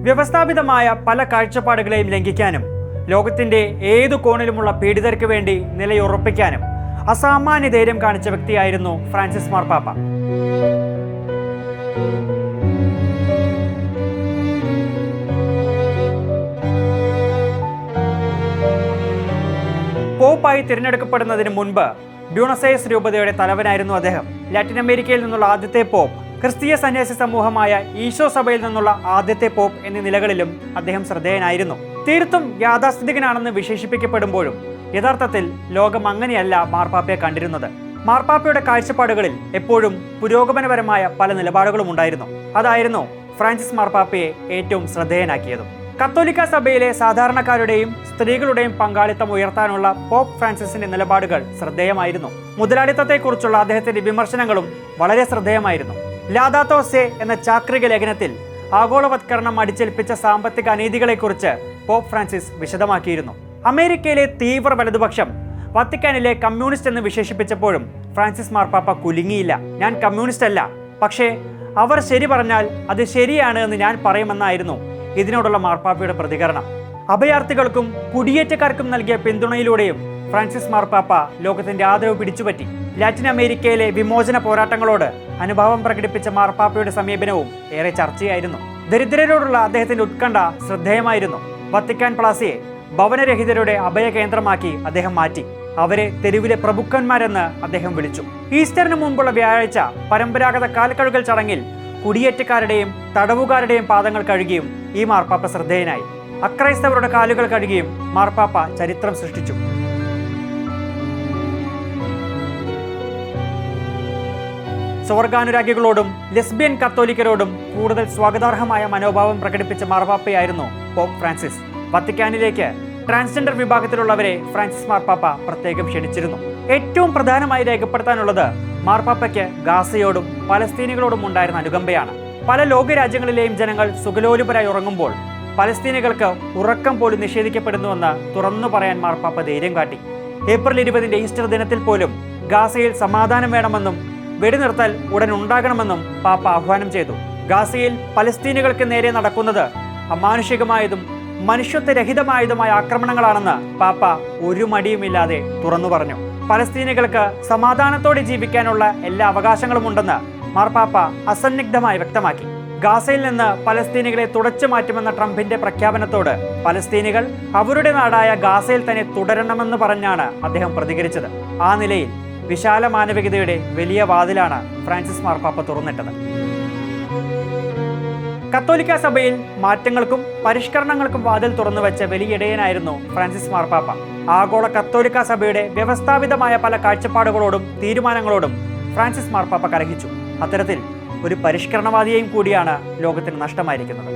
വ്യവസ്ഥാപിതമായ പല കാഴ്ചപ്പാടുകളെയും ലംഘിക്കാനും ലോകത്തിന്റെ ഏതു കോണിലുമുള്ള പീഡിതർക്ക് വേണ്ടി നിലയുറപ്പിക്കാനും അസാമാന്യ ധൈര്യം കാണിച്ച വ്യക്തിയായിരുന്നു ഫ്രാൻസിസ് മാർപ്പാപ്പ. പോപ്പായി തിരഞ്ഞെടുക്കപ്പെടുന്നതിന് മുൻപ് ബ്യൂണസ് ഐറിസ് രൂപതയുടെ തലവനായിരുന്നു അദ്ദേഹം. ലാറ്റിൻ അമേരിക്കയിൽ നിന്നുള്ള ആദ്യത്തെ പോപ്പ്, ക്രിസ്തീയ സന്യാസി സമൂഹമായ ഈശോ സഭയിൽ നിന്നുള്ള ആദ്യത്തെ പോപ്പ് എന്നീ നിലകളിലും അദ്ദേഹം ശ്രദ്ധേയനായിരുന്നു. തീർത്തും യാഥാസ്ഥിതികനാണെന്ന് വിശേഷിപ്പിക്കപ്പെടുമ്പോഴും യഥാർത്ഥത്തിൽ ലോകം അങ്ങനെയല്ല മാർപ്പാപ്പയെ കണ്ടിരുന്നത്. മാർപ്പാപ്പയുടെ കാഴ്ചപ്പാടുകളിൽ എപ്പോഴും പുരോഗമനപരമായ പല നിലപാടുകളും ഉണ്ടായിരുന്നു. അതായിരുന്നു ഫ്രാൻസിസ് മാർപ്പാപ്പയെ ഏറ്റവും ശ്രദ്ധേയനാക്കിയതും. കത്തോലിക്ക സഭയിലെ സാധാരണക്കാരുടെയും സ്ത്രീകളുടെയും പങ്കാളിത്തം ഉയർത്താനുള്ള പോപ്പ് ഫ്രാൻസിസിന്റെ നിലപാടുകൾ ശ്രദ്ധേയമായിരുന്നു. മുതലാളിത്തത്തെക്കുറിച്ചുള്ള അദ്ദേഹത്തിന്റെ വിമർശനങ്ങളും വളരെ ശ്രദ്ധേയമായിരുന്നു. ലാദാത്തോ സേ എന്ന ചാക്രിക ലേഖനത്തിൽ ആഗോളവത്കരണം അടിച്ചേൽപ്പിച്ച സാമ്പത്തിക അനീതികളെക്കുറിച്ച് പോപ്പ് ഫ്രാൻസിസ് വിശദമാക്കിയിരുന്നു. അമേരിക്കയിലെ തീവ്ര വലതുപക്ഷം വത്തിക്കാനിലെ കമ്മ്യൂണിസ്റ്റ് എന്ന് വിശേഷിപ്പിച്ചപ്പോഴും ഫ്രാൻസിസ് മാർപ്പാപ്പ കുലുങ്ങിയില്ല. ഞാൻ കമ്മ്യൂണിസ്റ്റ് അല്ല, പക്ഷേ അവർ ശരി പറഞ്ഞാൽ അത് ശരിയാണ് എന്ന് ഞാൻ പറയുമെന്നായിരുന്നു ഇതിനോടുള്ള മാർപ്പാപ്പയുടെ പ്രതികരണം. അഭയാർത്ഥികൾക്കും കുടിയേറ്റക്കാർക്കും നൽകിയ പിന്തുണയിലൂടെയും ഫ്രാൻസിസ് മാർപ്പാപ്പ ലോകത്തിന്റെ ആദരവ് പിടിച്ചുപറ്റി. ലാറ്റിൻ അമേരിക്കയിലെ വിമോചന പോരാട്ടങ്ങളോട് അനുഭാവം പ്രകടിപ്പിച്ച മാർപ്പാപ്പയുടെ സമീപനവും ഏറെ ചർച്ചയായിരുന്നു. ദരിദ്രരോടുള്ള അദ്ദേഹത്തിന്റെ ഉത്കണ്ഠ ശ്രദ്ധേയമായിരുന്നു. വത്തിക്കാൻ പ്ലാസയെ ഭവനരഹിതരുടെ അഭയകേന്ദ്രമാക്കി അദ്ദേഹം മാറ്റി. അവരെ തെരുവിലെ പ്രഭുക്കന്മാരെന്ന് അദ്ദേഹം വിളിച്ചു. ഈസ്റ്ററിന് മുമ്പുള്ള വ്യാഴാഴ്ച പരമ്പരാഗത കാൽക്കഴുകൽ ചടങ്ങിൽ കുടിയേറ്റക്കാരുടെയും തടവുകാരുടെയും പാദങ്ങൾ കഴുകിയും ഈ മാർപ്പാപ്പ ശ്രദ്ധേയനായി. അക്രൈസ്തവരുടെ കാലുകൾ കഴുകിയും മാർപ്പാപ്പ ചരിത്രം സൃഷ്ടിച്ചു. സ്വർഗാനുരാഗികളോടും ലെസ്ബിയൻ കത്തോലിക്കരോടും കൂടുതൽ സ്വാഗതാർഹമായ മനോഭാവം പ്രകടിപ്പിച്ച മാർപ്പാപ്പയായിരുന്നു പോപ്പ് ഫ്രാൻസിസ്. വത്തിക്കാനിലേക്ക് ട്രാൻസ്ജെൻഡർ വിഭാഗത്തിലുള്ളവരെ ഫ്രാൻസിസ് മാർപ്പാപ്പ പ്രത്യേകം ക്ഷണിച്ചിരുന്നു. ഏറ്റവും പ്രധാനമായി രേഖപ്പെടുത്താനുള്ളത് മാർപ്പാപ്പയ്ക്ക് ഗാസയോടും പലസ്തീനികളോടും ഉണ്ടായിരുന്ന അനുകമ്പയാണ്. പല ലോകരാജ്യങ്ങളിലെയും ജനങ്ങൾ സുഖലോലുപരായി ഉറങ്ങുമ്പോൾ പലസ്തീനികൾക്ക് ഉറക്കം പോലും നിഷേധിക്കപ്പെടുന്നുവെന്ന് തുറന്നു പറയാൻ മാർപ്പാപ്പ ധൈര്യം കാട്ടി. ഏപ്രിൽ 20 ഈസ്റ്റർ ദിനത്തിൽ പോലും ഗാസയിൽ സമാധാനം വേണമെന്നും വെടിനിർത്തൽ ഉടൻ ഉണ്ടാകണമെന്നും പാപ്പ ആഹ്വാനം ചെയ്തു. ഗാസയിൽ പലസ്തീനികൾക്ക് നേരെ നടക്കുന്നത് അമാനുഷികമായതും മനുഷ്യത്വരഹിതമായതുമായ ആക്രമണങ്ങളാണെന്ന് പാപ്പ ഒരു മടിയുമില്ലാതെ തുറന്നു പറഞ്ഞു. പലസ്തീനികൾക്ക് സമാധാനത്തോടെ ജീവിക്കാനുള്ള എല്ലാ അവകാശങ്ങളും ഉണ്ടെന്ന് മാർപ്പാപ്പ അസന്നിഗ്ധമായി വ്യക്തമാക്കി. ഗാസയിൽ നിന്ന് പലസ്തീനികളെ തുടച്ചു മാറ്റുമെന്ന ട്രംപിന്റെ പ്രഖ്യാപനത്തോട് പലസ്തീനികൾ അവരുടെ നാടായ ഗാസയിൽ തന്നെ തുടരണമെന്ന് പറഞ്ഞാണ് അദ്ദേഹം പ്രതികരിച്ചത്. ആ നിലയിൽ വിശാല മാനവികതയുടെ വലിയ വാതിലാണ് ഫ്രാൻസിസ് മാർപ്പാപ്പ തുറന്നിട്ടത്. കത്തോലിക്ക സഭയിൽ മാറ്റങ്ങൾക്കും പരിഷ്കരണങ്ങൾക്കും വാതിൽ തുറന്നുവെച്ച വലിയിടയനായിരുന്നു ഫ്രാൻസിസ് മാർപ്പാപ്പ. ആഗോള കത്തോലിക്ക സഭയുടെ വ്യവസ്ഥാപിതമായ പല കാഴ്ചപ്പാടുകളോടും തീരുമാനങ്ങളോടും ഫ്രാൻസിസ് മാർപ്പാപ്പ കലഹിച്ചു. അത്തരത്തിൽ ഒരു പരിഷ്കരണവാദിയെയും കൂടിയാണ് ലോകത്തിന് നഷ്ടമായിരിക്കുന്നത്.